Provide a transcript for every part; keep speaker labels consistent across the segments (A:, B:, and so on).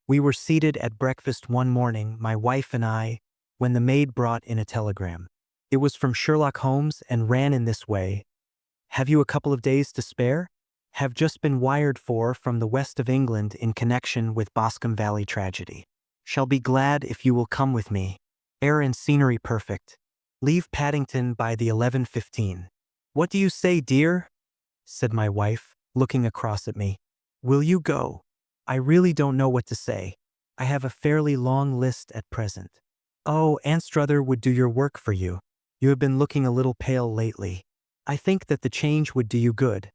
A: We were seated at breakfast one morning, my wife and I, when the maid brought in a telegram. It was from Sherlock Holmes and ran in this way: "Have you a couple of days to spare? Have just been wired for from the west of England in connection with Boscombe Valley tragedy. Shall be glad if you will come with me. Air and scenery perfect. Leave Paddington by the 11:15. What do you say, dear?" said my wife, looking across at me. "Will you go?" I really don't know what to say. I have a fairly long list at present. "Oh, Anstruther would do your work for you. You have been looking a little pale lately. I think that the change would do you good.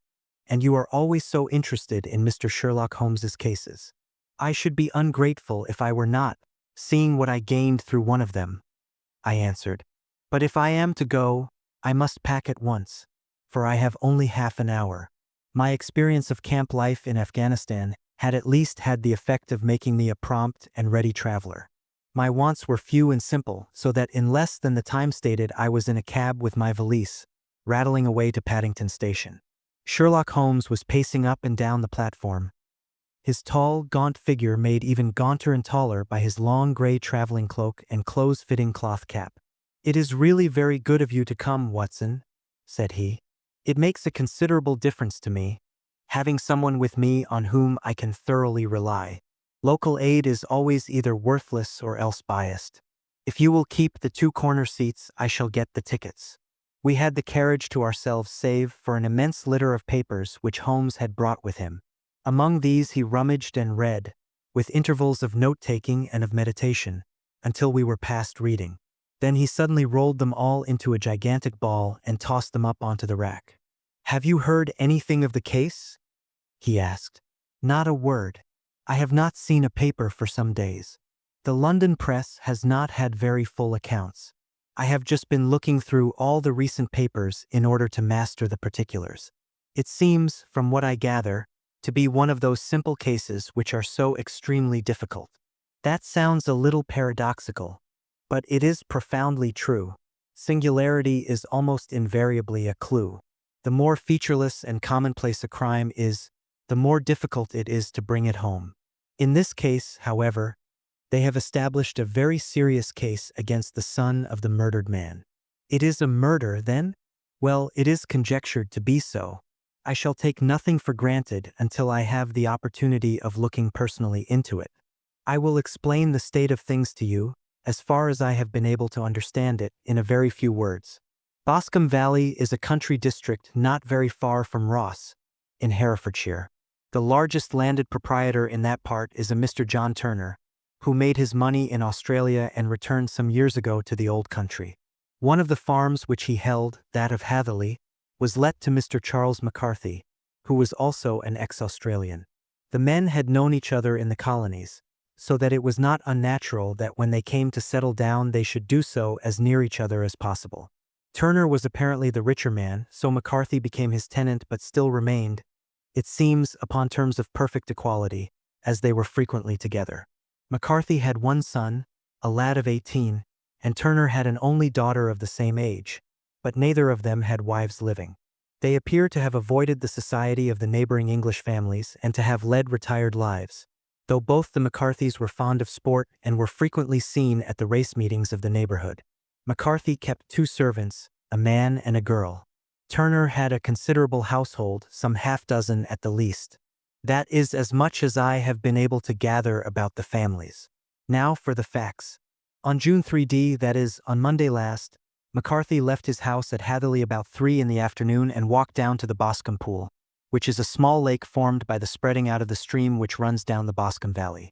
A: And you are always so interested in Mr. Sherlock Holmes's cases. I should be ungrateful if I were not, seeing what I gained through one of them," I answered. "But if I am to go, I must pack at once, for I have only half an hour. My experience of camp life in Afghanistan had at least had the effect of making me a prompt and ready traveler. My wants were few and simple, so that in less than the time stated I was in a cab with my valise, rattling away to Paddington Station. Sherlock Holmes was pacing up and down the platform, his tall, gaunt figure made even gaunter and taller by his long gray traveling cloak and close-fitting cloth cap. "It is really very good of you to come, Watson," said he. "It makes a considerable difference to me, having someone with me on whom I can thoroughly rely. Local aid is always either worthless or else biased. If you will keep the two corner seats, I shall get the tickets." We had the carriage to ourselves save for an immense litter of papers which Holmes had brought with him. Among these he rummaged and read, with intervals of note-taking and of meditation, until we were past reading. Then he suddenly rolled them all into a gigantic ball and tossed them up onto the rack. "Have you heard anything of the case?" he asked. "Not a word. I have not seen a paper for some days. The London press has not had very full accounts. I have just been looking through all the recent papers in order to master the particulars. It seems, from what I gather, to be one of those simple cases which are so extremely difficult." That sounds a little paradoxical, but it is profoundly true. Singularity is almost invariably a clue. The more featureless and commonplace a crime is, the more difficult it is to bring it home. In this case, however, they have established a very serious case against the son of the murdered man. It is a murder, then? Well, it is conjectured to be so. I shall take nothing for granted until I have the opportunity of looking personally into it. I will explain the state of things to you, as far as I have been able to understand it, in a very few words. Boscombe Valley is a country district not very far from Ross, in Herefordshire. The largest landed proprietor in that part is a Mr. John Turner, who made his money in Australia and returned some years ago to the old country. One of the farms which he held, that of Hatherley, was let to Mr. Charles McCarthy, who was also an ex-Australian. The men had known each other in the colonies, so that it was not unnatural that when they came to settle down they should do so as near each other as possible. Turner was apparently the richer man, so McCarthy became his tenant but still remained, it seems, upon terms of perfect equality, as they were frequently together. McCarthy had one son, a lad of 18, and Turner had an only daughter of the same age, but neither of them had wives living. They appear to have avoided the society of the neighboring English families and to have led retired lives, though both the McCarthys were fond of sport and were frequently seen at the race meetings of the neighborhood. McCarthy kept two servants, a man and a girl. Turner had a considerable household, some half-dozen at the least. That is as much as I have been able to gather about the families. Now for the facts. On June 3d, that is, on Monday last, McCarthy left his house at Hatherley about 3 in the afternoon and walked down to the Boscombe Pool, which is a small lake formed by the spreading out of the stream which runs down the Boscombe Valley.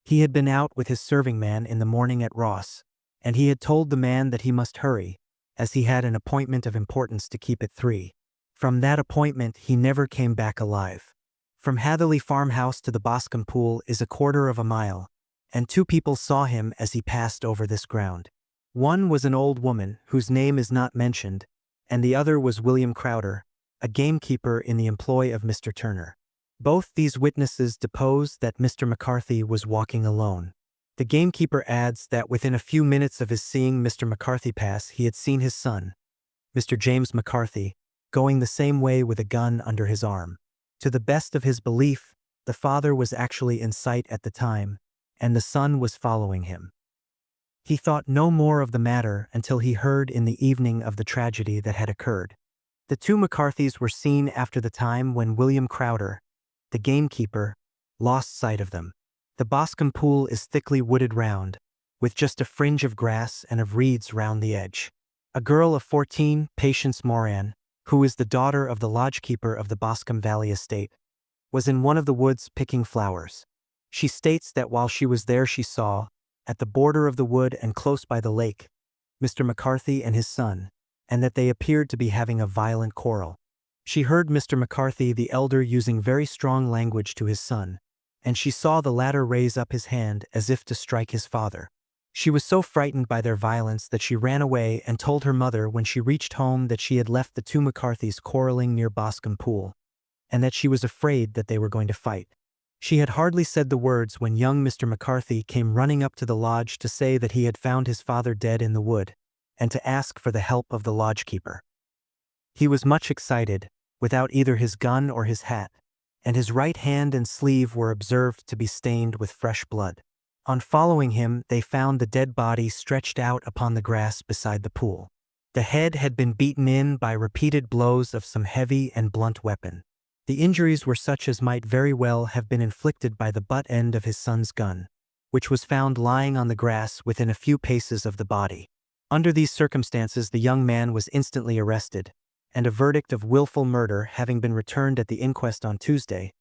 A: He had been out with his serving man in the morning at Ross, and he had told the man that he must hurry, as he had an appointment of importance to keep at 3. From that appointment he never came back alive. From Hatherley farmhouse to the Boscombe Pool is 1/4 of a mile, and 2 people saw him as he passed over this ground. One was an old woman, whose name is not mentioned, and the other was William Crowder, a gamekeeper in the employ of Mr. Turner. Both these witnesses depose that Mr. McCarthy was walking alone. The gamekeeper adds that within a few minutes of his seeing Mr. McCarthy pass, he had seen his son, Mr. James McCarthy, going the same way with a gun under his arm. To the best of his belief, The father was actually in sight at the time, and the son was following him. He thought no more of the matter until he heard in the evening of the tragedy that had occurred. The two McCarthys were seen after the time when William Crowder, the gamekeeper, lost sight of them. The Boscombe pool is thickly wooded round, with just a fringe of grass and of reeds round the edge. A girl of 14, Patience Moran, who is the daughter of the lodgekeeper of the Boscombe Valley estate, was in one of the woods picking flowers. She states that while she was there she saw, at the border of the wood and close by the lake, Mr. McCarthy and his son, and that they appeared to be having a violent quarrel. She heard Mr. McCarthy the elder using very strong language to his son, and she saw the latter raise up his hand as if to strike his father. She was so frightened by their violence that she ran away and told her mother when she reached home that she had left the two McCarthys quarreling near Boscombe Pool, and that she was afraid that they were going to fight. She had hardly said the words when young Mr. McCarthy came running up to the lodge to say that he had found his father dead in the wood, and to ask for the help of the lodgekeeper. He was much excited, without either his gun or his hat, and his right hand and sleeve were observed to be stained with fresh blood. On following him, they found the dead body stretched out upon the grass beside the pool. The head had been beaten in by repeated blows of some heavy and blunt weapon. The injuries were such as might very well have been inflicted by the butt end of his son's gun, which was found lying on the grass within a few paces of the body. Under these circumstances, the young man was instantly arrested, and a verdict of willful murder having been returned at the inquest on Tuesday,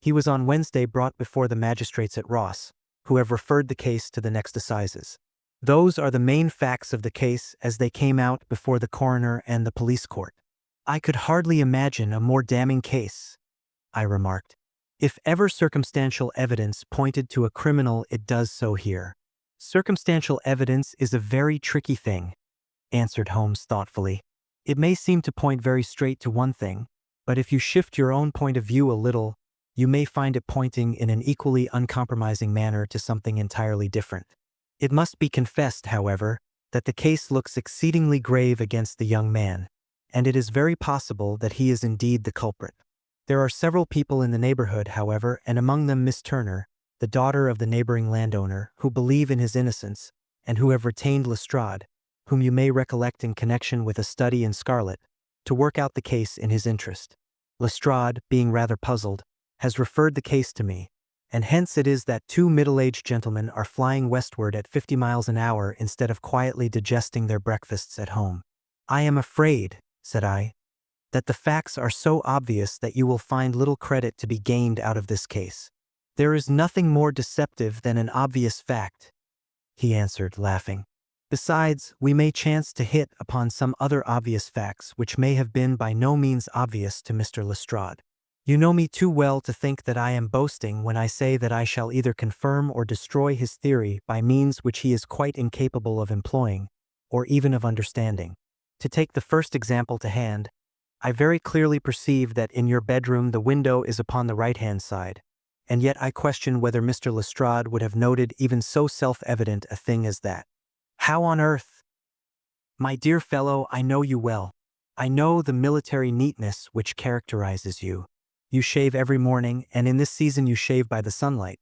A: he was on Wednesday brought before the magistrates at Ross, who have referred the case to the next assizes. Those are the main facts of the case as they came out before the coroner and the police court. I could hardly imagine a more damning case, I remarked. If ever circumstantial evidence pointed to a criminal, it does so here. Circumstantial evidence is a very tricky thing, answered Holmes thoughtfully. It may seem to point very straight to one thing, but if you shift your own point of view a little, you may find it pointing in an equally uncompromising manner to something entirely different. It must be confessed, however, that the case looks exceedingly grave against the young man, and it is very possible that he is indeed the culprit. There are several people in the neighborhood, however, and among them Miss Turner, the daughter of the neighboring landowner, who believe in his innocence, and who have retained Lestrade, whom you may recollect in connection with a study in scarlet, to work out the case in his interest. Lestrade, being rather puzzled, has referred the case to me, and hence it is that two middle-aged gentlemen are flying westward at 50 miles an hour instead of quietly digesting their breakfasts at home. I am afraid, said I, that the facts are so obvious that you will find little credit to be gained out of this case. There is nothing more deceptive than an obvious fact, he answered, laughing. Besides, we may chance to hit upon some other obvious facts which may have been by no means obvious to Mr. Lestrade. You know me too well to think that I am boasting when I say that I shall either confirm or destroy his theory by means which he is quite incapable of employing, or even of understanding. To take the first example to hand, I very clearly perceive that in your bedroom the window is upon the right-hand side, and yet I question whether Mr. Lestrade would have noted even so self-evident a thing as that. How on earth? My dear fellow, I know you well. I know the military neatness which characterizes you. You shave every morning, and in this season you shave by the sunlight.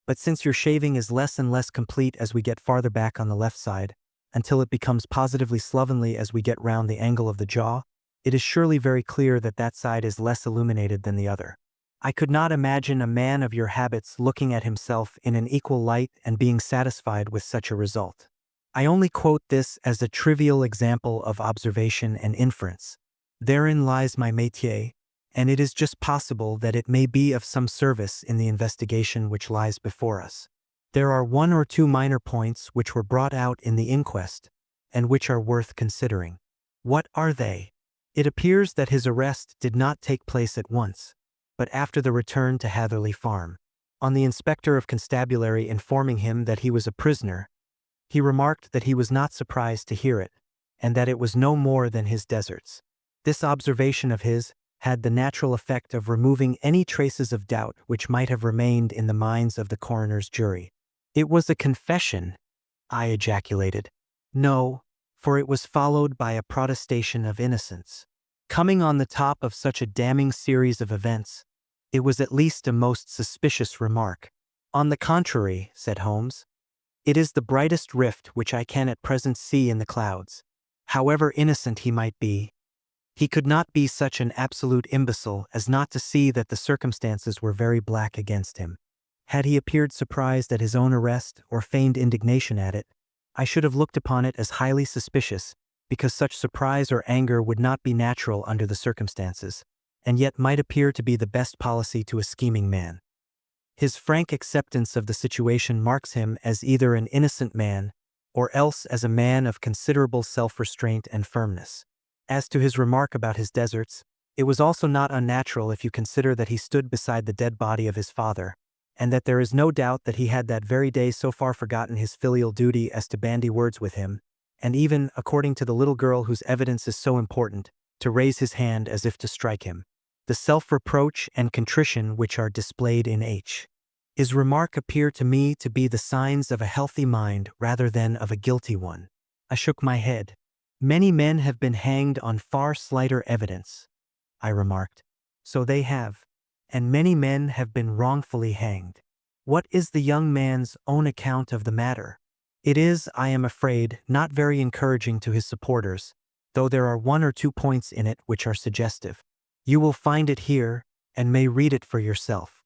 A: But since your shaving is less and less complete as we get farther back on the left side, until it becomes positively slovenly as we get round the angle of the jaw, it is surely very clear that that side is less illuminated than the other. I could not imagine a man of your habits looking at himself in an equal light and being satisfied with such a result. I only quote this as a trivial example of observation and inference. Therein lies my métier, and it is just possible that it may be of some service in the investigation which lies before us. There are one or two minor points which were brought out in the inquest, and which are worth considering. What are they? It appears that his arrest did not take place at once, but after the return to Hatherley Farm. On the inspector of constabulary informing him that he was a prisoner, he remarked that he was not surprised to hear it, and that it was no more than his deserts. This observation of his had the natural effect of removing any traces of doubt which might have remained in the minds of the coroner's jury. It was a confession, I ejaculated. No, for it was followed by a protestation of innocence. Coming on the top of such a damning series of events, It was at least a most suspicious remark. On the contrary, said Holmes, it is the brightest rift which I can at present see in the clouds. However innocent he might be, he could not be such an absolute imbecile as not to see that the circumstances were very black against him. Had he appeared surprised at his own arrest or feigned indignation at it, I should have looked upon it as highly suspicious, because such surprise or anger would not be natural under the circumstances, and yet might appear to be the best policy to a scheming man. His frank acceptance of the situation marks him as either an innocent man, or else as a man of considerable self-restraint and firmness. As to his remark about his deserts, it was also not unnatural if you consider that he stood beside the dead body of his father, and that there is no doubt that he had that very day so far forgotten his filial duty as to bandy words with him, and even, according to the little girl whose evidence is so important, to raise his hand as if to strike him. The self-reproach and contrition which are displayed in his remark appear to me to be the signs of a healthy mind rather than of a guilty one. I shook my head. Many men have been hanged on far slighter evidence, I remarked. So they have. And many men have been wrongfully hanged. What is the young man's own account of the matter? It is, I am afraid, not very encouraging to his supporters, though there are 1 or 2 points in it which are suggestive. You will find it here, and may read it for yourself.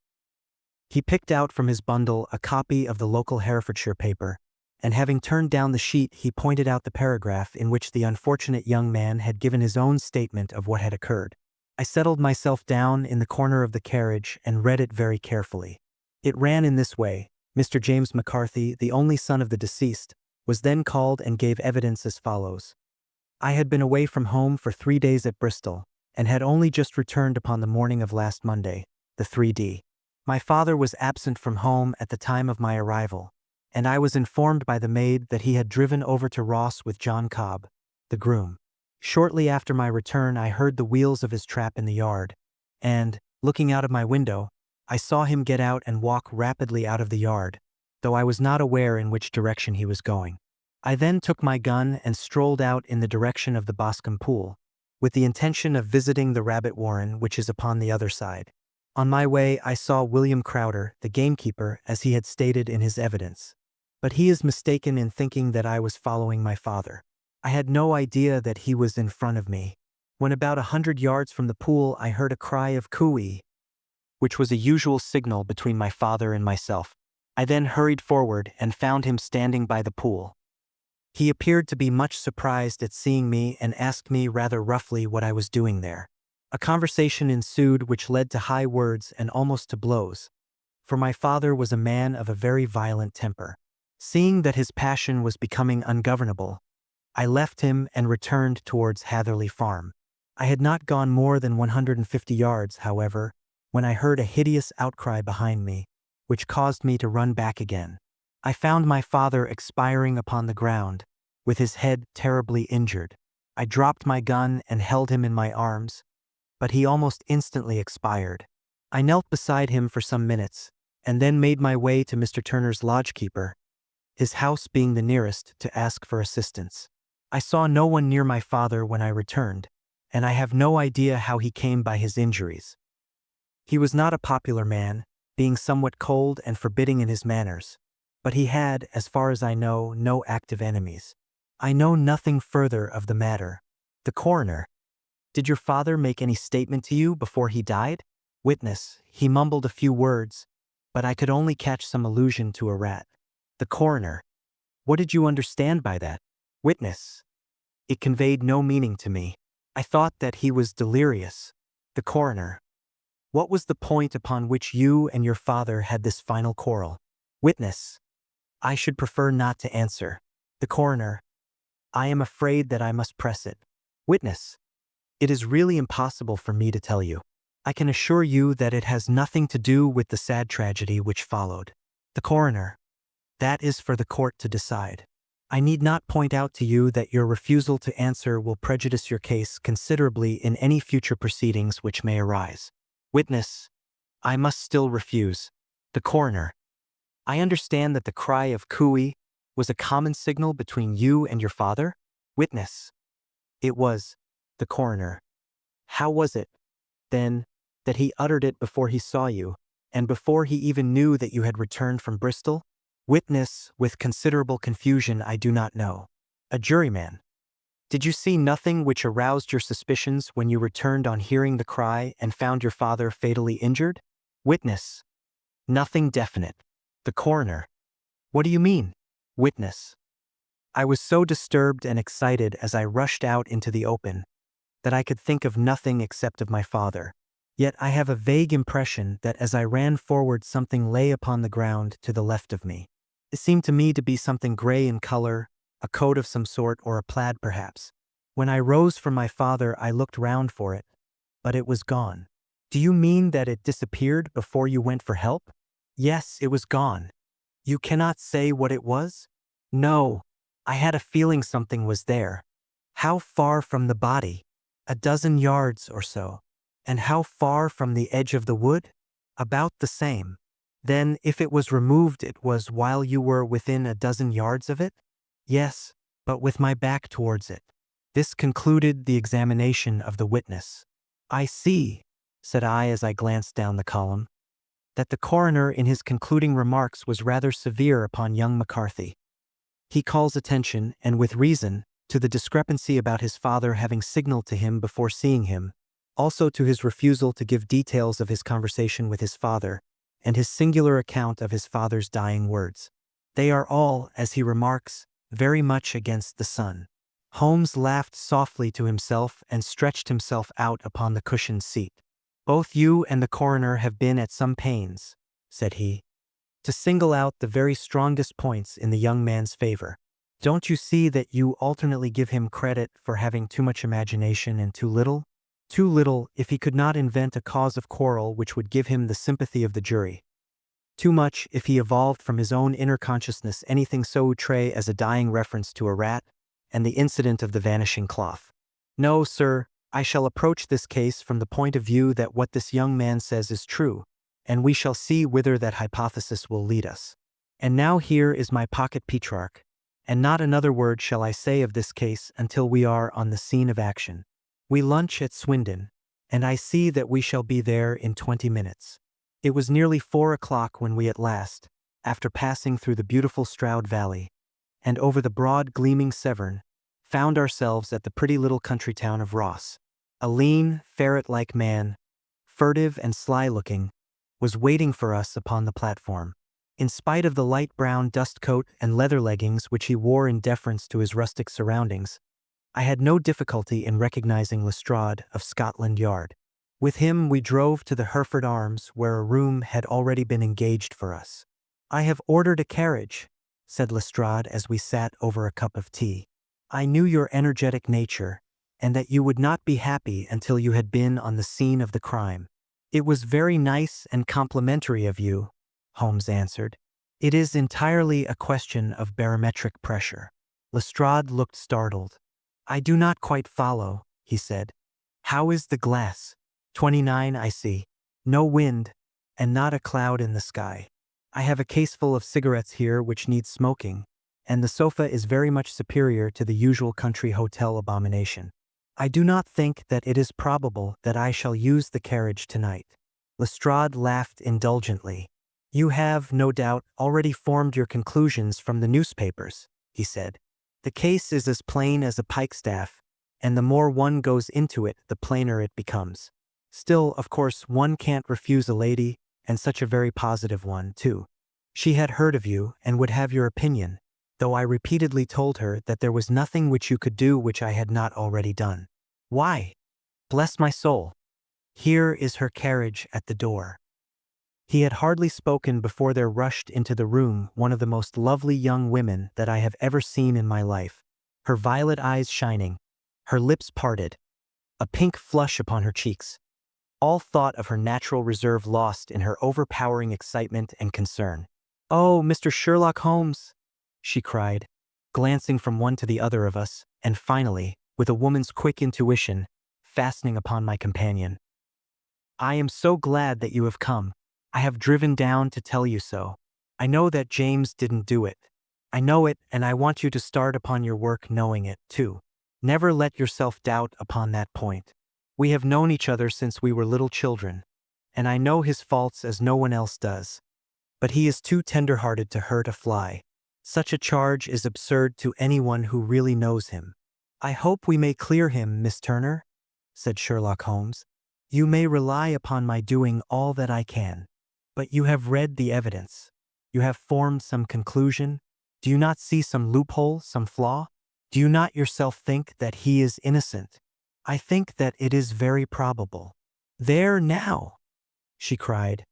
A: He picked out from his bundle a copy of the local Herefordshire paper, and having turned down the sheet he pointed out the paragraph in which the unfortunate young man had given his own statement of what had occurred. I settled myself down in the corner of the carriage and read it very carefully. It ran in this way: Mr. James McCarthy, the only son of the deceased, was then called and gave evidence as follows. I had been away from home for 3 days at Bristol, and had only just returned upon the morning of last Monday, the 3d. My father was absent from home at the time of my arrival, and I was informed by the maid that he had driven over to Ross with John Cobb, the groom. Shortly after my return I heard the wheels of his trap in the yard, and, looking out of my window, I saw him get out and walk rapidly out of the yard, though I was not aware in which direction he was going. I then took my gun and strolled out in the direction of the Boscombe Pool, with the intention of visiting the rabbit warren which is upon the other side. On my way I saw William Crowder, the gamekeeper, as he had stated in his evidence. But he is mistaken in thinking that I was following my father. I had no idea that he was in front of me. When about 100 yards from the pool I heard a cry of cooey, which was a usual signal between my father and myself. I then hurried forward and found him standing by the pool. He appeared to be much surprised at seeing me and asked me rather roughly what I was doing there. A conversation ensued which led to high words and almost to blows, for my father was a man of a very violent temper. Seeing that his passion was becoming ungovernable, I left him and returned towards Hatherley Farm. I had not gone more than 150 yards, however, when I heard a hideous outcry behind me, which caused me to run back again. I found my father expiring upon the ground, with his head terribly injured. I dropped my gun and held him in my arms, but he almost instantly expired. I knelt beside him for some minutes, and then made my way to Mr. Turner's lodgekeeper, his house being the nearest, to ask for assistance. I saw no one near my father when I returned, and I have no idea how he came by his injuries. He was not a popular man, being somewhat cold and forbidding in his manners, but he had, as far as I know, no active enemies. I know nothing further of the matter. The coroner: Did your father make any statement to you before he died? Witness: He mumbled a few words, but I could only catch some allusion to a rat. The coroner: What did you understand by that? Witness: It conveyed no meaning to me. I thought that he was delirious. The coroner: What was the point upon which you and your father had this final quarrel? Witness: I should prefer not to answer. The coroner: I am afraid that I must press it. Witness: It is really impossible for me to tell you. I can assure you that it has nothing to do with the sad tragedy which followed. The coroner: That is for the court to decide. I need not point out to you that your refusal to answer will prejudice your case considerably in any future proceedings which may arise. Witness: I must still refuse. The coroner: I understand that the cry of cooey was a common signal between you and your father? Witness: It was. The coroner: How was it, then, That he uttered it before he saw you, and before he even knew that you had returned from Bristol? Witness, with considerable confusion, I do not know. A juryman. Did you see nothing which aroused your suspicions when you returned on hearing the cry and found your father fatally injured? Witness. Nothing definite. The coroner. What do you mean? Witness. I was so disturbed and excited as I rushed out into the open that I could think of nothing except of my father. Yet I have a vague impression that as I ran forward something lay upon the ground to the left of me. It seemed to me to be something gray in color, a coat of some sort or a plaid perhaps. When I rose from my father I looked round for it, but it was gone. Do you mean that it disappeared before you went for help? Yes, it was gone. You cannot say what it was? No. I had a feeling something was there. How far from the body? A dozen yards or so. And how far from the edge of the wood? About the same. Then, if it was removed, it was while you were within a dozen yards of it? Yes, but with my back towards it. This concluded the examination of the witness. I see, said I as I glanced down the column, that the coroner in his concluding remarks was rather severe upon young McCarthy. He calls attention, and with reason, to the discrepancy about his father having signaled to him before seeing him, also to his refusal to give details of his conversation with his father, and his singular account of his father's dying words. They are all, as he remarks, very much against the sun. Holmes laughed softly to himself and stretched himself out upon the cushioned seat. Both you and the coroner have been at some pains, said he, to single out the very strongest points in the young man's favor. Don't you see that you alternately give him credit for having too much imagination and too little? Too little if he could not invent a cause of quarrel which would give him the sympathy of the jury. Too much if he evolved from his own inner consciousness anything so outré as a dying reference to a rat and the incident of the vanishing cloth. No, sir, I shall approach this case from the point of view that what this young man says is true, and we shall see whither that hypothesis will lead us. And now here is my pocket Petrarch, and not another word shall I say of this case until we are on the scene of action. We lunch at Swindon, and I see that we shall be there in 20 minutes. It was nearly 4 o'clock when we at last, after passing through the beautiful Stroud Valley, and over the broad gleaming Severn, found ourselves at the pretty little country town of Ross. A lean, ferret-like man, furtive and sly-looking, was waiting for us upon the platform. In spite of the light brown dust coat and leather leggings which he wore in deference to his rustic surroundings, I had no difficulty in recognizing Lestrade of Scotland Yard. With him we drove to the Hereford Arms, where a room had already been engaged for us. I have ordered a carriage, said Lestrade as we sat over a cup of tea. I knew your energetic nature, and that you would not be happy until you had been on the scene of the crime. It was very nice and complimentary of you, Holmes answered. It is entirely a question of barometric pressure. Lestrade looked startled. I do not quite follow, he said. How is the glass? 29, I see. No wind, and not a cloud in the sky. I have a case full of cigarettes here which need smoking, and the sofa is very much superior to the usual country hotel abomination. I do not think that it is probable that I shall use the carriage tonight. Lestrade laughed indulgently. You have, no doubt, already formed your conclusions from the newspapers, he said. The case is as plain as a pikestaff, and the more one goes into it, the plainer it becomes. Still, of course, one can't refuse a lady, and such a very positive one, too. She had heard of you, and would have your opinion, though I repeatedly told her that there was nothing which you could do which I had not already done. Why? Bless my soul! Here is her carriage at the door. He had hardly spoken before there rushed into the room one of the most lovely young women that I have ever seen in my life, her violet eyes shining, her lips parted, a pink flush upon her cheeks, all thought of her natural reserve lost in her overpowering excitement and concern. "Oh, Mr. Sherlock Holmes!" she cried, glancing from one to the other of us, and finally, with a woman's quick intuition, fastening upon my companion. "I am so glad that you have come. I have driven down to tell you so. I know that James didn't do it. I know it, and I want you to start upon your work knowing it, too. Never let yourself doubt upon that point. We have known each other since we were little children, and I know his faults as no one else does. But he is too tender-hearted to hurt a fly. Such a charge is absurd to anyone who really knows him. I hope we may clear him, Miss Turner, said Sherlock Holmes. You may rely upon my doing all that I can. But you have read the evidence. You have formed some conclusion. Do you not see some loophole, some flaw? Do you not yourself think that he is innocent? I think that it is very probable. There now, she cried,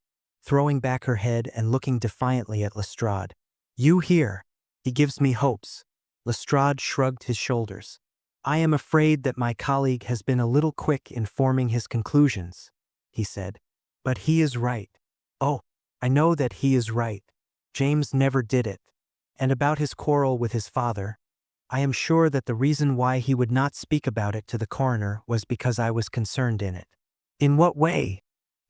A: throwing back her head and looking defiantly at Lestrade. You hear. He gives me hopes. Lestrade shrugged his shoulders. I am afraid that my colleague has been a little quick in forming his conclusions, he said. But he is right. Oh, I know that he is right. James never did it. And about his quarrel with his father, I am sure that the reason why he would not speak about it to the coroner was because I was concerned in it. In what way?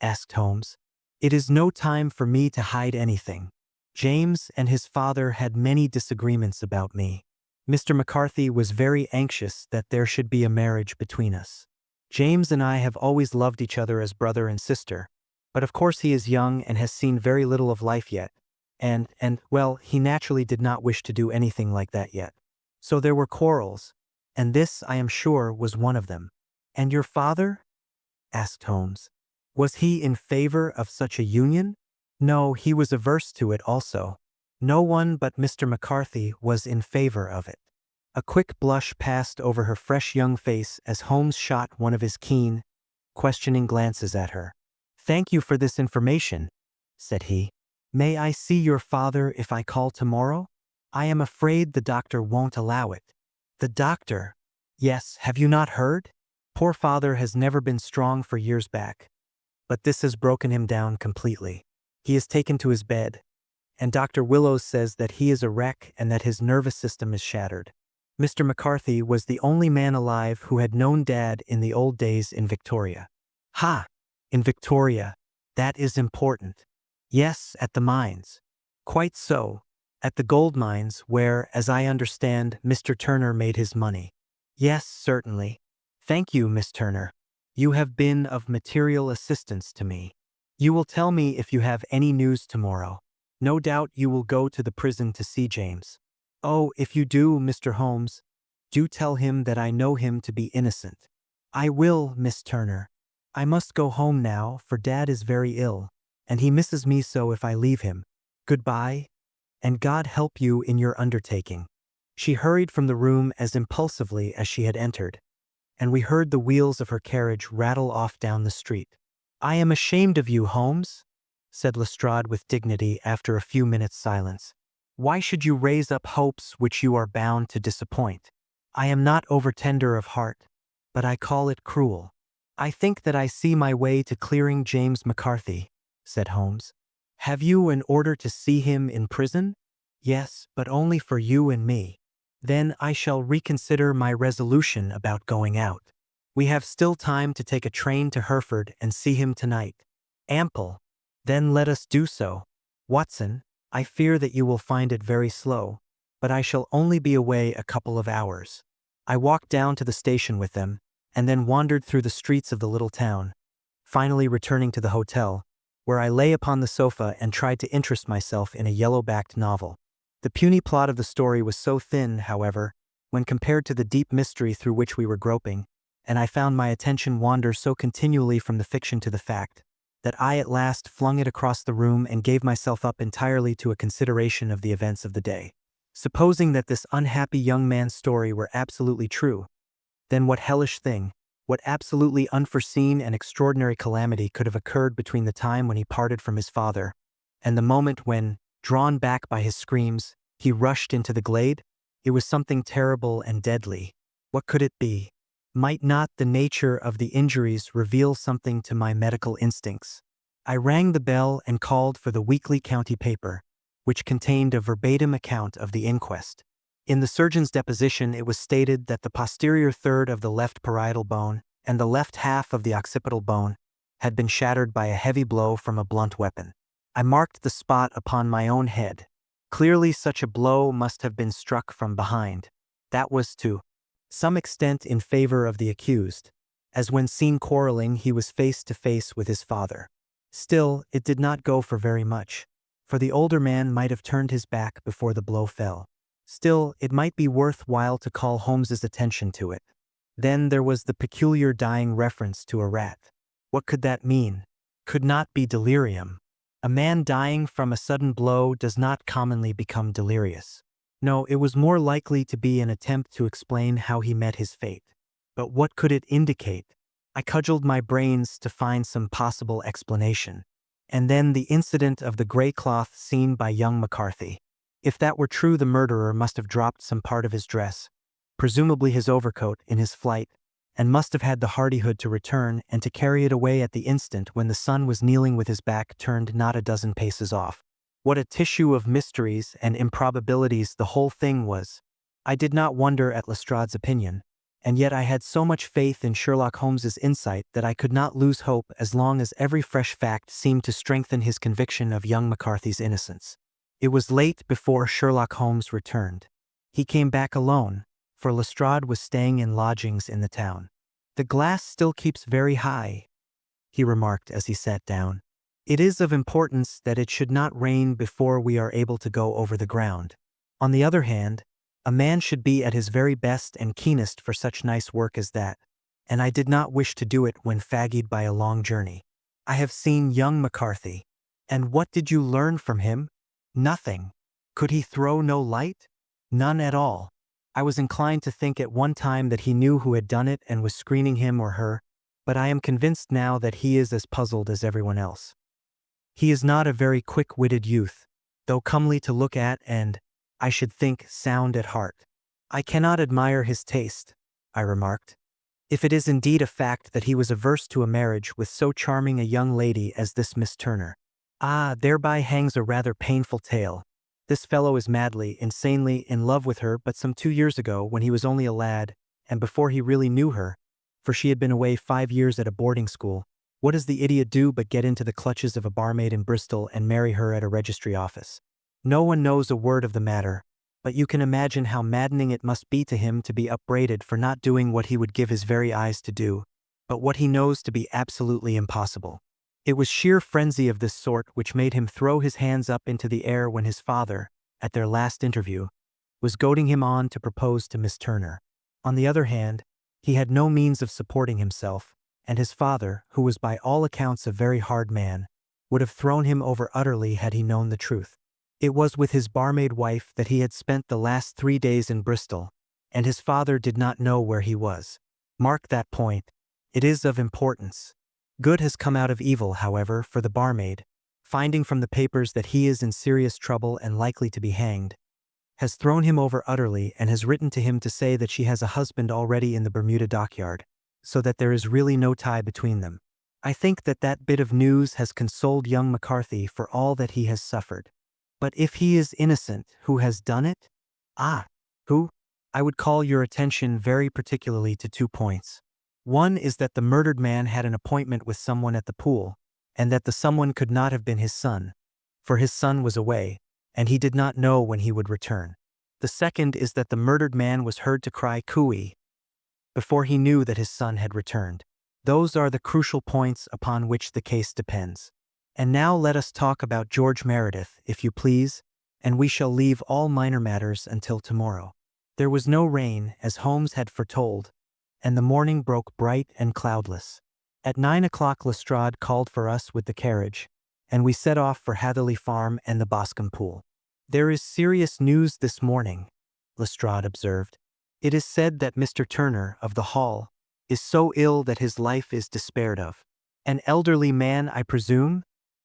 A: Asked Holmes. It is no time for me to hide anything. James and his father had many disagreements about me. Mr. McCarthy was very anxious that there should be a marriage between us. James and I have always loved each other as brother and sister, but of course he is young and has seen very little of life yet, and well, he naturally did not wish to do anything like that yet. So there were quarrels, and this, I am sure, was one of them. And your father? Asked Holmes. Was he in favor of such a union? No, he was averse to it also. No one but Mr. McCarthy was in favor of it. A quick blush passed over her fresh young face as Holmes shot one of his keen, questioning glances at her. Thank you for this information, said he. May I see your father if I call tomorrow? I am afraid the doctor won't allow it. The doctor? Yes, have you not heard? Poor father has never been strong for years back. But this has broken him down completely. He is taken to his bed, and Dr. Willows says that he is a wreck and that his nervous system is shattered. Mr. McCarthy was the only man alive who had known Dad in the old days in Victoria. Ha! In Victoria. That is important. Yes, at the mines. Quite so. At the gold mines where, as I understand, Mr. Turner made his money. Yes, certainly. Thank you, Miss Turner. You have been of material assistance to me. You will tell me if you have any news tomorrow. No doubt you will go to the prison to see James. Oh, if you do, Mr. Holmes, do tell him that I know him to be innocent. I will, Miss Turner. I must go home now, for Dad is very ill, and he misses me so if I leave him. Goodbye, and God help you in your undertaking. She hurried from the room as impulsively as she had entered, and we heard the wheels of her carriage rattle off down the street. I am ashamed of you, Holmes, said Lestrade with dignity after a few minutes' silence. Why should you raise up hopes which you are bound to disappoint? I am not over-tender of heart, but I call it cruel. I think that I see my way to clearing James McCarthy, said Holmes. Have you an order to see him in prison? Yes, but only for you and me. Then I shall reconsider my resolution about going out. We have still time to take a train to Hereford and see him tonight. Ample. Then let us do so. Watson, I fear that you will find it very slow, but I shall only be away a couple of hours. I walked down to the station with them, and then wandered through the streets of the little town, finally returning to the hotel, where I lay upon the sofa and tried to interest myself in a yellow-backed novel. The puny plot of the story was so thin, however, when compared to the deep mystery through which we were groping, and I found my attention wander so continually from the fiction to the fact, that I at last flung it across the room and gave myself up entirely to a consideration of the events of the day. Supposing that this unhappy young man's story were absolutely true, then what hellish thing, what absolutely unforeseen and extraordinary calamity could have occurred between the time when he parted from his father and the moment when, drawn back by his screams, he rushed into the glade? It was something terrible and deadly. What could it be? Might not the nature of the injuries reveal something to my medical instincts? I rang the bell and called for the weekly county paper, which contained a verbatim account of the inquest. In the surgeon's deposition, it was stated that the posterior third of the left parietal bone and the left half of the occipital bone had been shattered by a heavy blow from a blunt weapon. I marked the spot upon my own head. Clearly such a blow must have been struck from behind. That was to some extent in favor of the accused, as when seen quarreling he was face to face with his father. Still, it did not go for very much, for the older man might have turned his back before the blow fell. Still, it might be worthwhile to call Holmes's attention to it. Then there was the peculiar dying reference to a rat. What could that mean? Could not be delirium. A man dying from a sudden blow does not commonly become delirious. No, it was more likely to be an attempt to explain how he met his fate. But what could it indicate? I cudgeled my brains to find some possible explanation. And then the incident of the gray cloth seen by young McCarthy. If that were true, the murderer must have dropped some part of his dress, presumably his overcoat, in his flight, and must have had the hardihood to return and to carry it away at the instant when the son was kneeling with his back turned not a dozen paces off. What a tissue of mysteries and improbabilities the whole thing was. I did not wonder at Lestrade's opinion, and yet I had so much faith in Sherlock Holmes's insight that I could not lose hope as long as every fresh fact seemed to strengthen his conviction of young McCarthy's innocence. It was late before Sherlock Holmes returned. He came back alone, for Lestrade was staying in lodgings in the town. "The glass still keeps very high," he remarked as he sat down. "It is of importance that it should not rain before we are able to go over the ground. On the other hand, a man should be at his very best and keenest for such nice work as that, and I did not wish to do it when fagged by a long journey. I have seen young McCarthy. And what did you learn from him? Nothing. Could he throw no light? None at all. I was inclined to think at one time that he knew who had done it and was screening him or her, but I am convinced now that he is as puzzled as everyone else. He is not a very quick-witted youth, though comely to look at and, I should think, sound at heart. I cannot admire his taste," I remarked. "If it is indeed a fact that he was averse to a marriage with so charming a young lady as this Miss Turner. Ah, thereby hangs a rather painful tale. This fellow is madly, insanely in love with her, but some 2 years ago, when he was only a lad, and before he really knew her, for she had been away 5 years at a boarding school, what does the idiot do but get into the clutches of a barmaid in Bristol and marry her at a registry office? No one knows a word of the matter, but you can imagine how maddening it must be to him to be upbraided for not doing what he would give his very eyes to do, but what he knows to be absolutely impossible. It was sheer frenzy of this sort which made him throw his hands up into the air when his father, at their last interview, was goading him on to propose to Miss Turner. On the other hand, he had no means of supporting himself, and his father, who was by all accounts a very hard man, would have thrown him over utterly had he known the truth. It was with his barmaid wife that he had spent the last 3 days in Bristol, and his father did not know where he was. Mark that point. It is of importance. Good has come out of evil, however, for the barmaid, finding from the papers that he is in serious trouble and likely to be hanged, has thrown him over utterly and has written to him to say that she has a husband already in the Bermuda dockyard, so that there is really no tie between them. I think that that bit of news has consoled young McCarthy for all that he has suffered. But if he is innocent, who has done it? Ah, who? I would call your attention very particularly to 2 points. One is that the murdered man had an appointment with someone at the pool, and that the someone could not have been his son, for his son was away, and he did not know when he would return. The second is that the murdered man was heard to cry "cooey" before he knew that his son had returned. Those are the crucial points upon which the case depends. And now let us talk about George Meredith, if you please, and we shall leave all minor matters until tomorrow. There was no rain, as Holmes had foretold, and the morning broke bright and cloudless. At 9 o'clock Lestrade called for us with the carriage, and we set off for Hatherley Farm and the Boscombe Pool. "There is serious news this morning," Lestrade observed. "It is said that Mr. Turner, of the Hall, is so ill that his life is despaired of." "An elderly man, I presume?"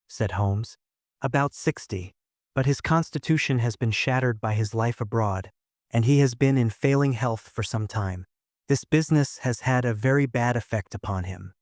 A: said Holmes. "About 60, but his constitution has been shattered by his life abroad, and he has been in failing health for some time. This business has had a very bad effect upon him.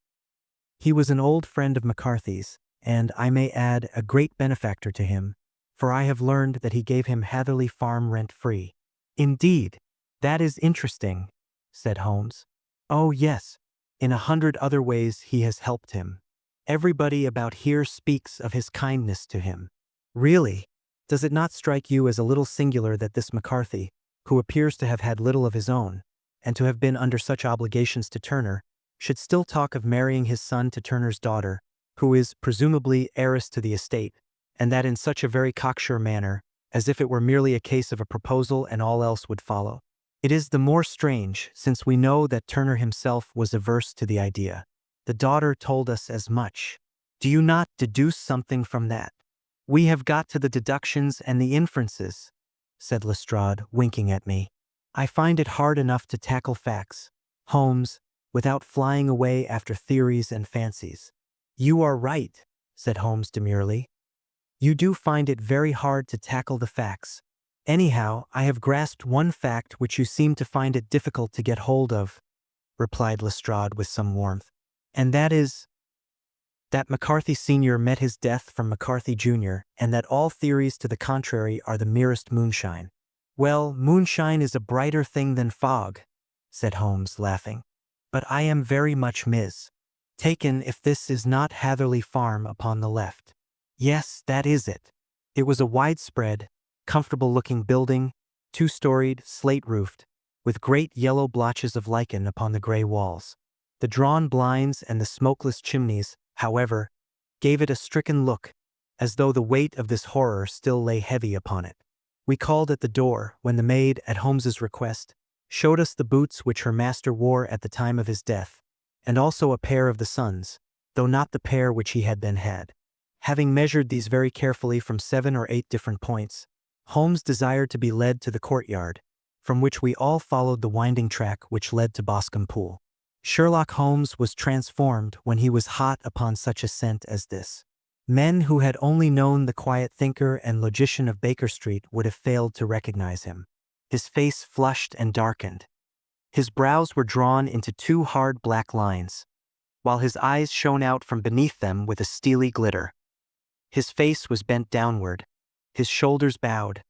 A: He was an old friend of McCarthy's, and, I may add, a great benefactor to him, for I have learned that he gave him Hatherley Farm rent-free." "Indeed, that is interesting," said Holmes. "Oh yes, in 100 other ways he has helped him. Everybody about here speaks of his kindness to him." "Really? Does it not strike you as a little singular that this McCarthy, who appears to have had little of his own, and to have been under such obligations to Turner, should still talk of marrying his son to Turner's daughter, who is presumably heiress to the estate, and that in such a very cocksure manner, as if it were merely a case of a proposal and all else would follow. It is the more strange, since we know that Turner himself was averse to the idea. The daughter told us as much. Do you not deduce something from that? We have got to the deductions and the inferences, said Lestrade, winking at me. I find it hard enough to tackle facts, Holmes, without flying away after theories and fancies. You are right, said Holmes demurely. You do find it very hard to tackle the facts. Anyhow, I have grasped one fact which you seem to find it difficult to get hold of, replied Lestrade with some warmth. And that is that McCarthy Sr. met his death from McCarthy Jr., and that all theories to the contrary are the merest moonshine. Well, moonshine is a brighter thing than fog, said Holmes, laughing. But I am very much taken if this is not Hatherley Farm upon the left. Yes, that is it. It was a widespread, comfortable-looking building, two-storied, slate-roofed, with great yellow blotches of lichen upon the gray walls. The drawn blinds and the smokeless chimneys, however, gave it a stricken look, as though the weight of this horror still lay heavy upon it. We called at the door, when the maid, at Holmes's request, showed us the boots which her master wore at the time of his death, and also a pair of the son's, though not the pair which he had then had. Having measured these very carefully from 7 or 8 different points, Holmes desired to be led to the courtyard, from which we all followed the winding track which led to Boscombe Pool. Sherlock Holmes was transformed when he was hot upon such a scent as this. Men who had only known the quiet thinker and logician of Baker Street would have failed to recognize him. His face flushed and darkened. His brows were drawn into 2 hard black lines, while his eyes shone out from beneath them with a steely glitter. His face was bent downward, his shoulders bowed,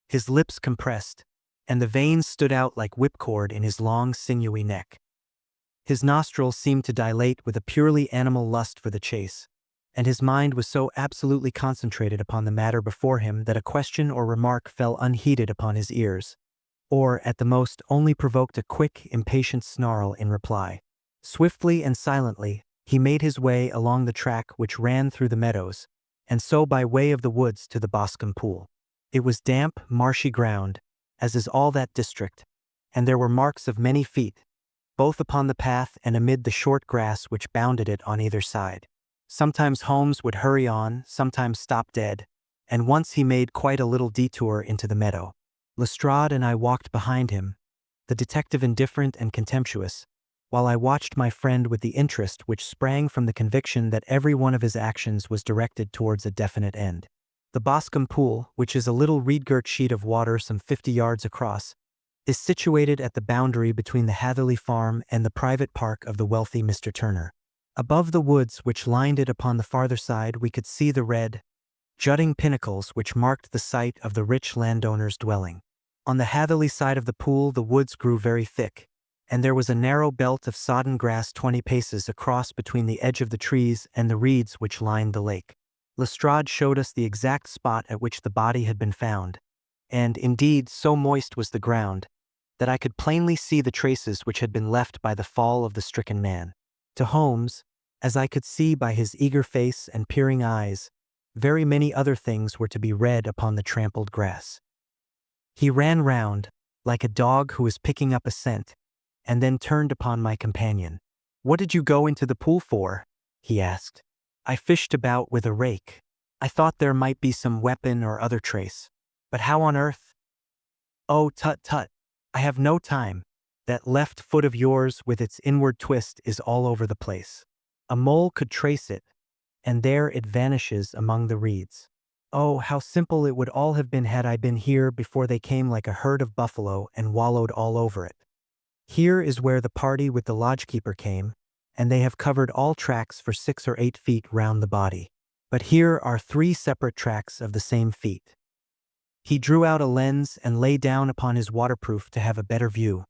A: his lips compressed, and the veins stood out like whipcord in his long, sinewy neck. His nostrils seemed to dilate with a purely animal lust for the chase, and his mind was so absolutely concentrated upon the matter before him that a question or remark fell unheeded upon his ears, or, at the most, only provoked a quick, impatient snarl in reply. Swiftly and silently, he made his way along the track which ran through the meadows, and so by way of the woods to the Boscombe Pool. It was damp, marshy ground, as is all that district, and there were marks of many feet, both upon the path and amid the short grass which bounded it on either side. Sometimes Holmes would hurry on, sometimes stop dead, and once he made quite a little detour into the meadow. Lestrade and I walked behind him, the detective indifferent and contemptuous, while I watched my friend with the interest which sprang from the conviction that every one of his actions was directed towards a definite end. The Boscombe Pool, which is a little reed-girt sheet of water some 50 yards across, is situated at the boundary between the Hatherley Farm and the private park of the wealthy Mr. Turner. Above the woods which lined it upon the farther side we could see the red, jutting pinnacles which marked the site of the rich landowner's dwelling. On the Hatherley side of the pool the woods grew very thick, and there was a narrow belt of sodden grass 20 paces across between the edge of the trees and the reeds which lined the lake. Lestrade showed us the exact spot at which the body had been found, and, indeed, so moist was the ground, that I could plainly see the traces which had been left by the fall of the stricken man. To Holmes, as I could see by his eager face and peering eyes, very many other things were to be read upon the trampled grass. He ran round, like a dog who is picking up a scent, and then turned upon my companion. "What did you go into the pool for?" he asked. "I fished about with a rake. I thought there might be some weapon or other trace. But how on earth—" "Oh, tut tut. I have no time. That left foot of yours with its inward twist is all over the place. A mole could trace it, and there it vanishes among the reeds. Oh, how simple it would all have been had I been here before they came like a herd of buffalo and wallowed all over it. Here is where the party with the lodgekeeper came, and they have covered all tracks for 6 or 8 feet round the body. But here are 3 separate tracks of the same feet." He drew out a lens and lay down upon his waterproof to have a better view,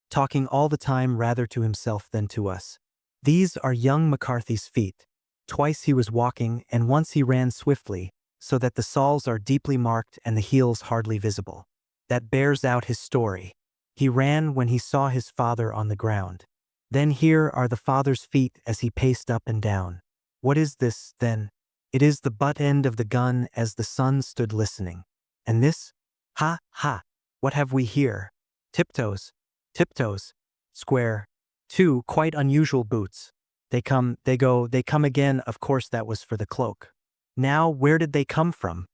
A: talking all the time rather to himself than to us. "These are young McCarthy's feet. Twice he was walking, and once he ran swiftly, so that the soles are deeply marked and the heels hardly visible. That bears out his story. He ran when he saw his father on the ground. Then here are the father's feet as he paced up and down. What is this, then? It is the butt end of the gun as the son stood listening. And this? Ha, ha! What have we here? Tiptoes. Tiptoes. Square. Two quite unusual boots. They come, they go, they come again. Of course that was for the cloak. Now where did they come from?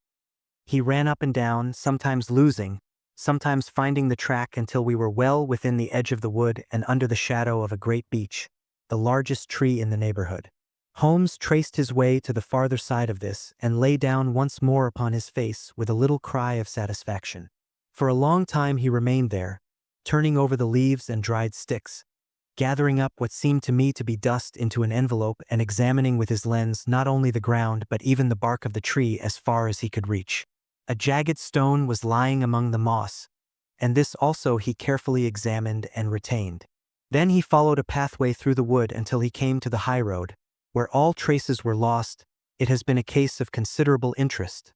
A: He ran up and down, sometimes losing, sometimes finding the track until we were well within the edge of the wood and under the shadow of a great beech, the largest tree in the neighborhood. Holmes traced his way to the farther side of this and lay down once more upon his face with a little cry of satisfaction. For a long time he remained there, turning over the leaves and dried sticks, gathering up what seemed to me to be dust into an envelope and examining with his lens not only the ground but even the bark of the tree as far as he could reach. A jagged stone was lying among the moss, and this also he carefully examined and retained. Then he followed a pathway through the wood until he came to the high road, where all traces were lost. It has been a case of considerable interest,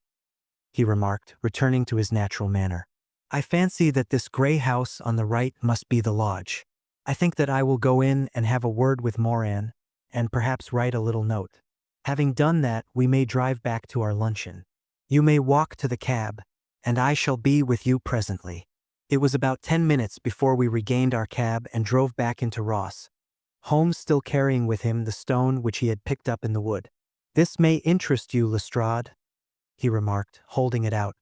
A: he remarked, returning to his natural manner. I fancy that this gray house on the right must be the lodge. I think that I will go in and have a word with Moran, and perhaps write a little note. Having done that, we may drive back to our luncheon. You may walk to the cab, and I shall be with you presently. It was about 10 minutes before we regained our cab and drove back into Ross, Holmes still carrying with him the stone which he had picked up in the wood. This may interest you, Lestrade, he remarked, holding it out.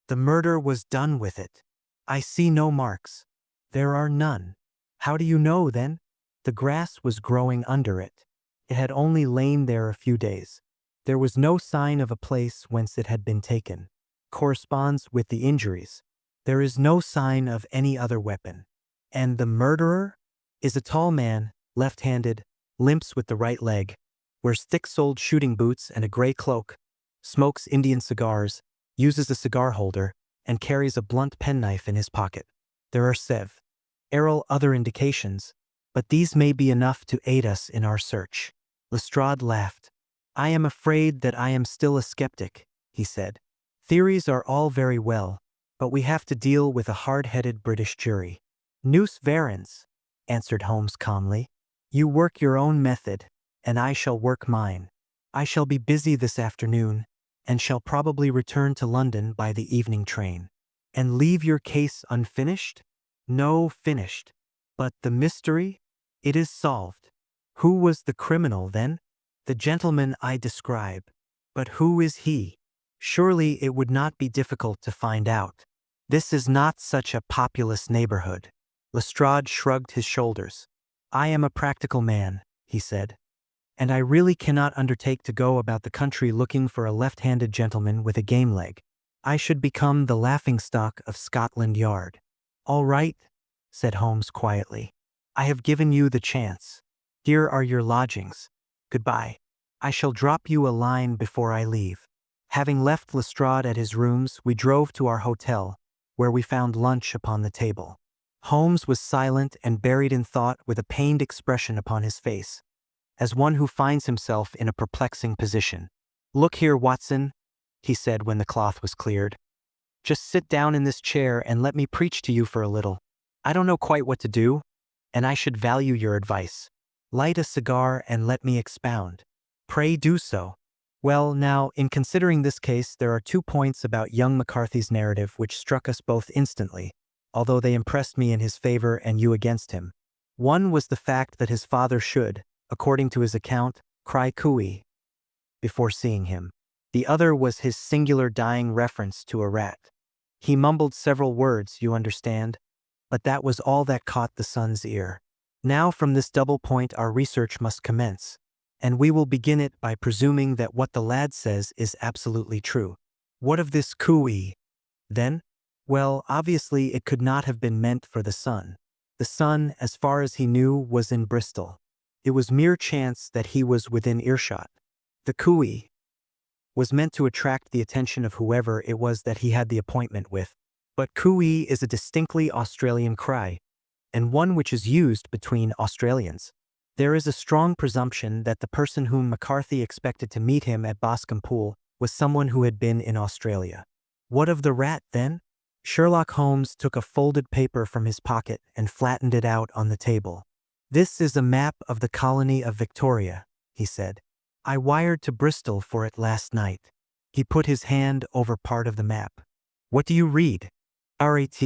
A: The murder was done with it. I see no marks. There are none. How do you know, then? The grass was growing under it. It had only lain there a few days. There was no sign of a place whence it had been taken. Corresponds with the injuries. There is no sign of any other weapon. And the murderer is a tall man, left-handed, limps with the right leg, wears thick-soled shooting boots and a gray cloak, smokes Indian cigars, uses a cigar holder, and carries a blunt penknife in his pocket. There are several other indications, but these may be enough to aid us in our search. Lestrade laughed. I am afraid that I am still a skeptic, he said. Theories are all very well, but we have to deal with a hard-headed British jury. Nous verrons, answered Holmes calmly. You work your own method, and I shall work mine. I shall be busy this afternoon, and shall probably return to London by the evening train. And leave your case unfinished? No, finished. But the mystery? It is solved. Who was the criminal, then? The gentleman I describe. But who is he? Surely it would not be difficult to find out. This is not such a populous neighborhood. Lestrade shrugged his shoulders. I am a practical man, he said, and I really cannot undertake to go about the country looking for a left-handed gentleman with a game leg. I should become the laughingstock of Scotland Yard. All right, said Holmes quietly. I have given you the chance. Here are your lodgings. Goodbye. I shall drop you a line before I leave. Having left Lestrade at his rooms, we drove to our hotel, where we found lunch upon the table. Holmes was silent and buried in thought with a pained expression upon his face, as one who finds himself in a perplexing position. Look here, Watson, he said when the cloth was cleared. Just sit down in this chair and let me preach to you for a little. I don't know quite what to do, and I should value your advice. Light a cigar and let me expound. Pray do so. Well, now, in considering this case, there are 2 points about young McCarthy's narrative which struck us both instantly, although they impressed me in his favor and you against him. One was the fact that his father should, according to his account, cry cooey before seeing him. The other was his singular dying reference to a rat. He mumbled several words, you understand, but that was all that caught the son's ear. Now from this double point our research must commence, and we will begin it by presuming that what the lad says is absolutely true. What of this cooey, then? Well, obviously it could not have been meant for the son. The son, as far as he knew, was in Bristol. It was mere chance that he was within earshot. The cooey was meant to attract the attention of whoever it was that he had the appointment with. But cooey is a distinctly Australian cry, and one which is used between Australians. There is a strong presumption that the person whom McCarthy expected to meet him at Boscombe Pool was someone who had been in Australia. What of the rat, then? Sherlock Holmes took a folded paper from his pocket and flattened it out on the table. This is a map of the colony of Victoria, he said. I wired to Bristol for it last night. He put his hand over part of the map. What do you read? RAT.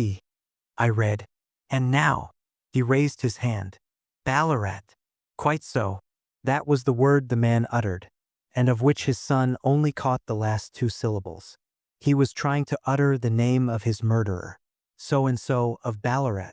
A: I read. And now? He raised his hand. Ballarat. Quite so. That was the word the man uttered, and of which his son only caught the last two syllables. He was trying to utter the name of his murderer. So-and-so of Ballarat.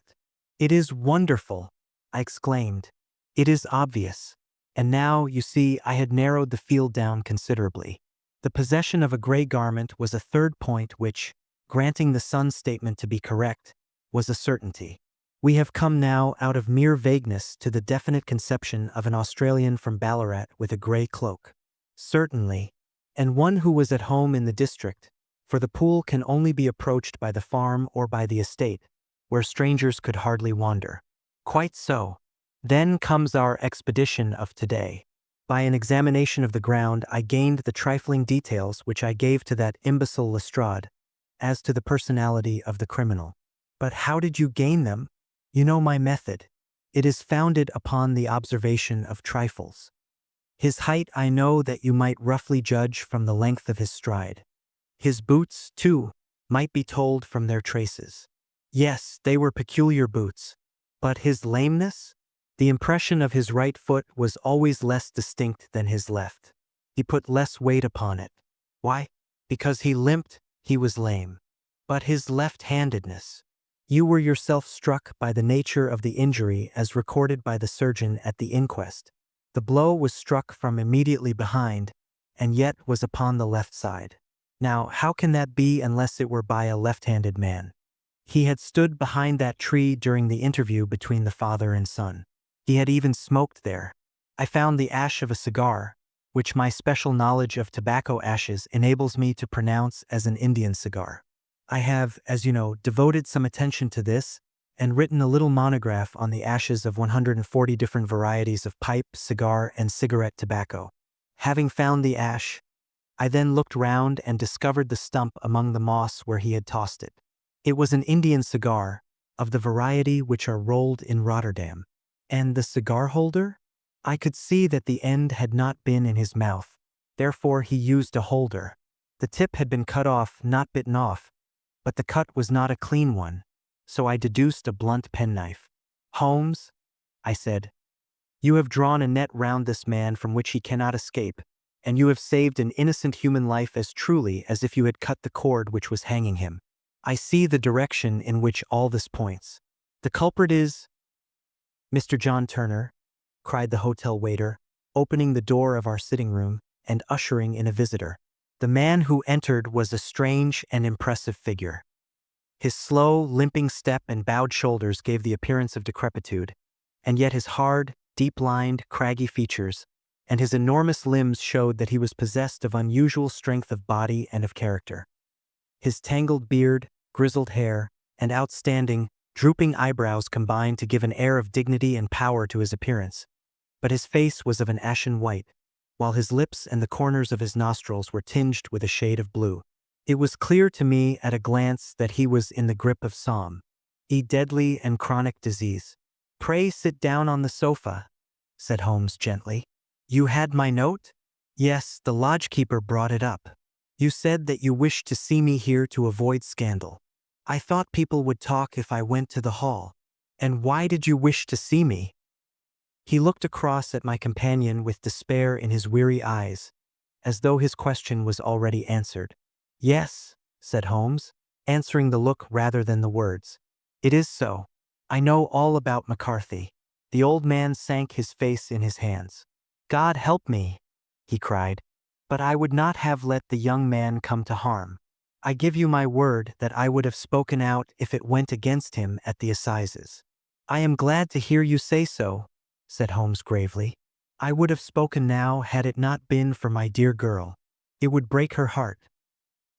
A: It is wonderful, I exclaimed. It is obvious. And now, you see, I had narrowed the field down considerably. The possession of a gray garment was a third point which, granting the son's statement to be correct, was a certainty. We have come now out of mere vagueness to the definite conception of an Australian from Ballarat with a gray cloak. Certainly, and one who was at home in the district, for the pool can only be approached by the farm or by the estate, where strangers could hardly wander. Quite so. Then comes our expedition of today. By an examination of the ground, I gained the trifling details which I gave to that imbecile Lestrade, as to the personality of the criminal. But how did you gain them? You know my method. It is founded upon the observation of trifles. His height I know that you might roughly judge from the length of his stride. His boots, too, might be told from their traces. Yes, they were peculiar boots. But his lameness? The impression of his right foot was always less distinct than his left. He put less weight upon it. Why? Because he limped, he was lame. But his left-handedness. You were yourself struck by the nature of the injury as recorded by the surgeon at the inquest. The blow was struck from immediately behind, and yet was upon the left side. Now, how can that be unless it were by a left-handed man? He had stood behind that tree during the interview between the father and son. He had even smoked there. I found the ash of a cigar, which my special knowledge of tobacco ashes enables me to pronounce as an Indian cigar. I have, as you know, devoted some attention to this and written a little monograph on the ashes of 140 different varieties of pipe, cigar, and cigarette tobacco. Having found the ash, I then looked round and discovered the stump among the moss where he had tossed it. It was an Indian cigar, of the variety which are rolled in Rotterdam. And the cigar holder? I could see that the end had not been in his mouth. Therefore he used a holder. The tip had been cut off, not bitten off, but the cut was not a clean one, so I deduced a blunt penknife. Holmes, I said, you have drawn a net round this man from which he cannot escape, and you have saved an innocent human life as truly as if you had cut the cord which was hanging him. I see the direction in which all this points. The culprit is Mr. John Turner, cried the hotel waiter, opening the door of our sitting room and ushering in a visitor. The man who entered was a strange and impressive figure. His slow, limping step and bowed shoulders gave the appearance of decrepitude, and yet his hard, deep-lined, craggy features and his enormous limbs showed that he was possessed of unusual strength of body and of character. His tangled beard, grizzled hair, and outstanding, drooping eyebrows combined to give an air of dignity and power to his appearance, but his face was of an ashen white, while his lips and the corners of his nostrils were tinged with a shade of blue. It was clear to me at a glance that he was in the grip of a deadly and chronic disease. Pray sit down on the sofa, said Holmes gently. You had my note? Yes, the lodgekeeper brought it up. You said that you wished to see me here to avoid scandal. I thought people would talk if I went to the hall. And why did you wish to see me? He looked across at my companion with despair in his weary eyes, as though his question was already answered. Yes, said Holmes, answering the look rather than the words. It is so. I know all about McCarthy. The old man sank his face in his hands. God help me, he cried. But I would not have let the young man come to harm. I give you my word that I would have spoken out if it went against him at the assizes. I am glad to hear you say so, said Holmes gravely. I would have spoken now had it not been for my dear girl. It would break her heart.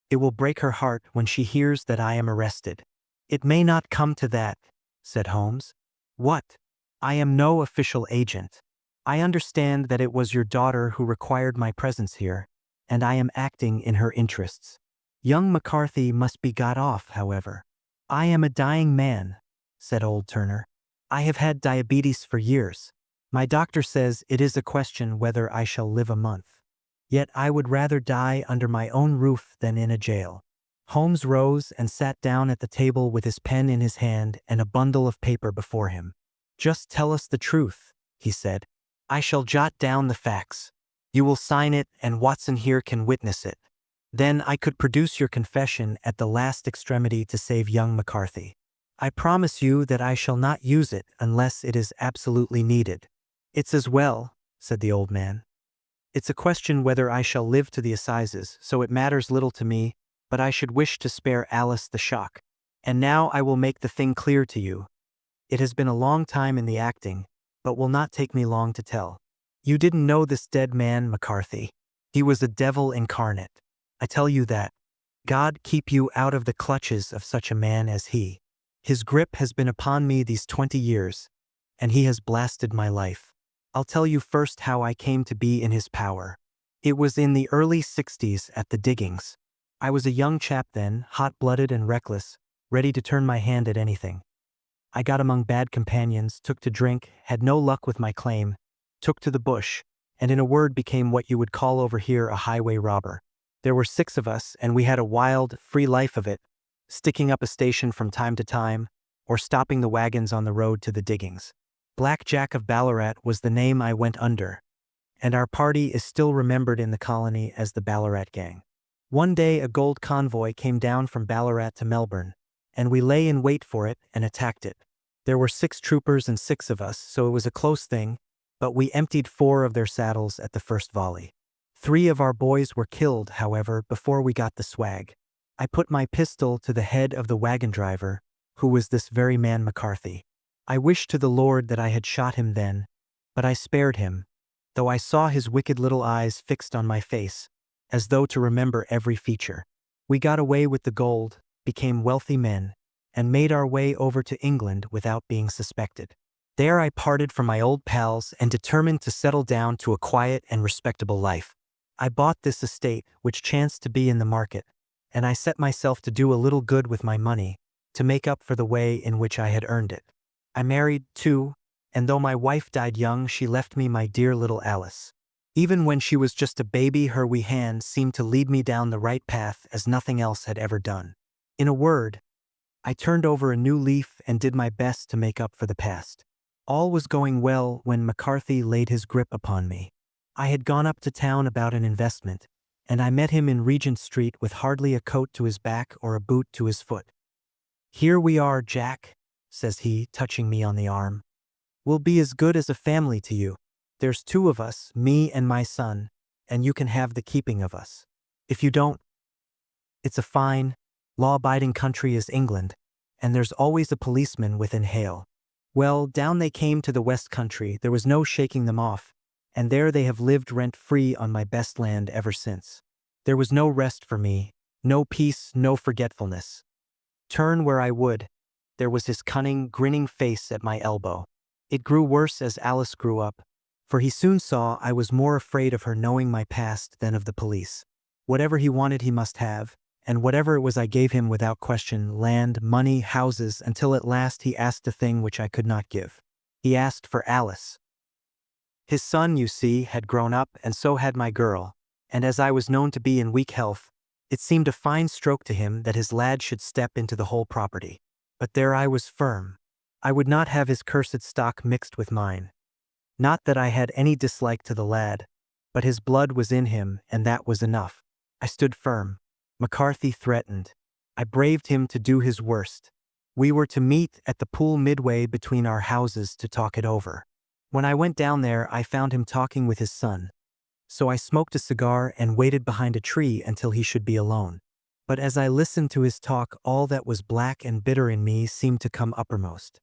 A: It will break her heart when she hears that I am arrested. It may not come to that, said Holmes. What? I am no official agent. I understand that it was your daughter who required my presence here, and I am acting in her interests. Young McCarthy must be got off, however. I am a dying man, said old Turner. I have had diabetes for years. My doctor says it is a question whether I shall live a month. Yet I would rather die under my own roof than in a jail. Holmes rose and sat down at the table with his pen in his hand and a bundle of paper before him. "Just tell us the truth," he said. "I shall jot down the facts. You will sign it, and Watson here can witness it. Then I could produce your confession at the last extremity to save young McCarthy. I promise you that I shall not use it unless it is absolutely needed." "It's as well," said the old man. "It's a question whether I shall live to the assizes, so it matters little to me, but I should wish to spare Alice the shock. And now I will make the thing clear to you. It has been a long time in the acting, but will not take me long to tell. You didn't know this dead man, McCarthy. He was a devil incarnate. I tell you that. God keep you out of the clutches of such a man as he. His grip has been upon me these 20 years, and he has blasted my life. I'll tell you first how I came to be in his power. It was in the early 60s at the diggings. I was a young chap then, hot-blooded and reckless, ready to turn my hand at anything. I got among bad companions, took to drink, had no luck with my claim, took to the bush, and in a word became what you would call over here a highway robber. There were 6 of us, and we had a wild, free life of it, sticking up a station from time to time, or stopping the wagons on the road to the diggings. Black Jack of Ballarat was the name I went under, and our party is still remembered in the colony as the Ballarat Gang. One day a gold convoy came down from Ballarat to Melbourne, and we lay in wait for it and attacked it. There were 6 troopers and 6 of us, so it was a close thing, but we emptied 4 of their saddles at the first volley. 3 of our boys were killed, however, before we got the swag. I put my pistol to the head of the wagon driver, who was this very man McCarthy. I wished to the Lord that I had shot him then, but I spared him, though I saw his wicked little eyes fixed on my face, as though to remember every feature. We got away with the gold, became wealthy men, and made our way over to England without being suspected. There I parted from my old pals and determined to settle down to a quiet and respectable life. I bought this estate, which chanced to be in the market, and I set myself to do a little good with my money, to make up for the way in which I had earned it. I married, too, and though my wife died young, she left me my dear little Alice. Even when she was just a baby, her wee hand seemed to lead me down the right path as nothing else had ever done. In a word, I turned over a new leaf and did my best to make up for the past. All was going well when McCarthy laid his grip upon me. I had gone up to town about an investment, and I met him in Regent Street with hardly a coat to his back or a boot to his foot. "Here we are, Jack," says he, touching me on the arm. "We'll be as good as a family to you. There's 2 of us, me and my son, and you can have the keeping of us. If you don't, it's a fine, law-abiding country is England, and there's always a policeman within hail." Well, down they came to the West Country. There was no shaking them off, and there they have lived rent-free on my best land ever since. There was no rest for me, no peace, no forgetfulness. Turn where I would, there was his cunning, grinning face at my elbow. It grew worse as Alice grew up, for he soon saw I was more afraid of her knowing my past than of the police. Whatever he wanted he must have, and whatever it was I gave him without question: land, money, houses, until at last he asked a thing which I could not give. He asked for Alice. His son, you see, had grown up, and so had my girl, and as I was known to be in weak health, it seemed a fine stroke to him that his lad should step into the whole property. But there I was firm. I would not have his cursed stock mixed with mine. Not that I had any dislike to the lad, but his blood was in him, and that was enough. I stood firm. McCarthy threatened. I braved him to do his worst. We were to meet at the pool midway between our houses to talk it over. When I went down there, I found him talking with his son. So I smoked a cigar and waited behind a tree until he should be alone. But as I listened to his talk, all that was black and bitter in me seemed to come uppermost.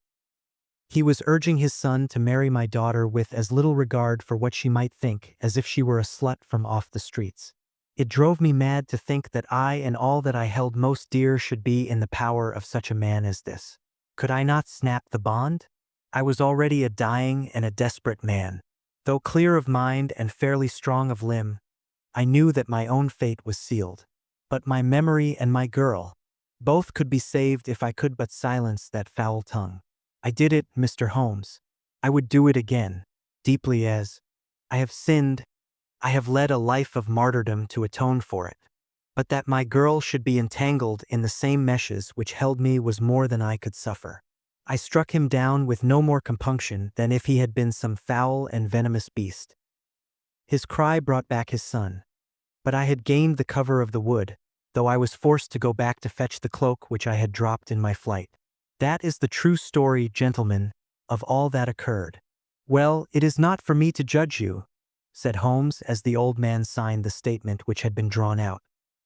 A: He was urging his son to marry my daughter with as little regard for what she might think as if she were a slut from off the streets. It drove me mad to think that I and all that I held most dear should be in the power of such a man as this. Could I not snap the bond? I was already a dying and a desperate man. Though clear of mind and fairly strong of limb, I knew that my own fate was sealed. But my memory and my girl, both could be saved if I could but silence that foul tongue. I did it, Mr. Holmes. I would do it again, deeply as I have sinned. I have led a life of martyrdom to atone for it. But that my girl should be entangled in the same meshes which held me was more than I could suffer. I struck him down with no more compunction than if he had been some foul and venomous beast. His cry brought back his son. But I had gained the cover of the wood, though I was forced to go back to fetch the cloak which I had dropped in my flight. That is the true story, gentlemen, of all that occurred. Well, it is not for me to judge you, said Holmes as the old man signed the statement which had been drawn out.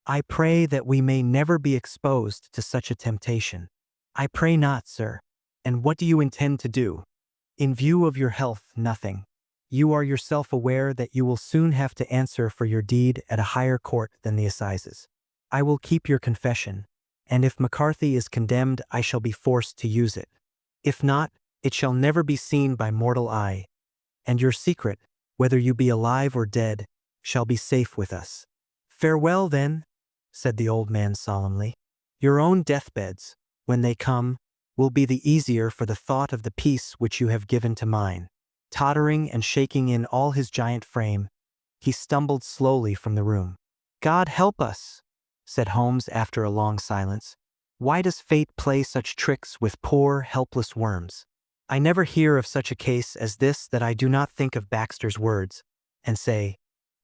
A: I pray that we may never be exposed to such a temptation. I pray not, sir. And what do you intend to do? In view of your health, nothing. You are yourself aware that you will soon have to answer for your deed at a higher court than the assizes. I will keep your confession, and if McCarthy is condemned, I shall be forced to use it. If not, it shall never be seen by mortal eye, and your secret, whether you be alive or dead, shall be safe with us. Farewell, then, said the old man solemnly. Your own deathbeds, when they come, will be the easier for the thought of the peace which you have given to mine. Tottering and shaking in all his giant frame, he stumbled slowly from the room. God help us, said Holmes after a long silence. Why does fate play such tricks with poor, helpless worms? I never hear of such a case as this that I do not think of Baxter's words, and say,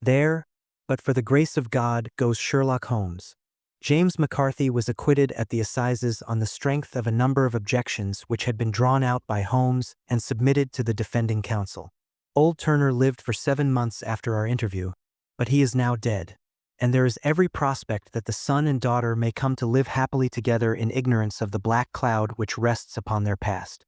A: there, but for the grace of God, goes Sherlock Holmes. James McCarthy was acquitted at the assizes on the strength of a number of objections which had been drawn out by Holmes and submitted to the defending counsel. Old Turner lived for 7 months after our interview, but he is now dead, and there is every prospect that the son and daughter may come to live happily together in ignorance of the black cloud which rests upon their past.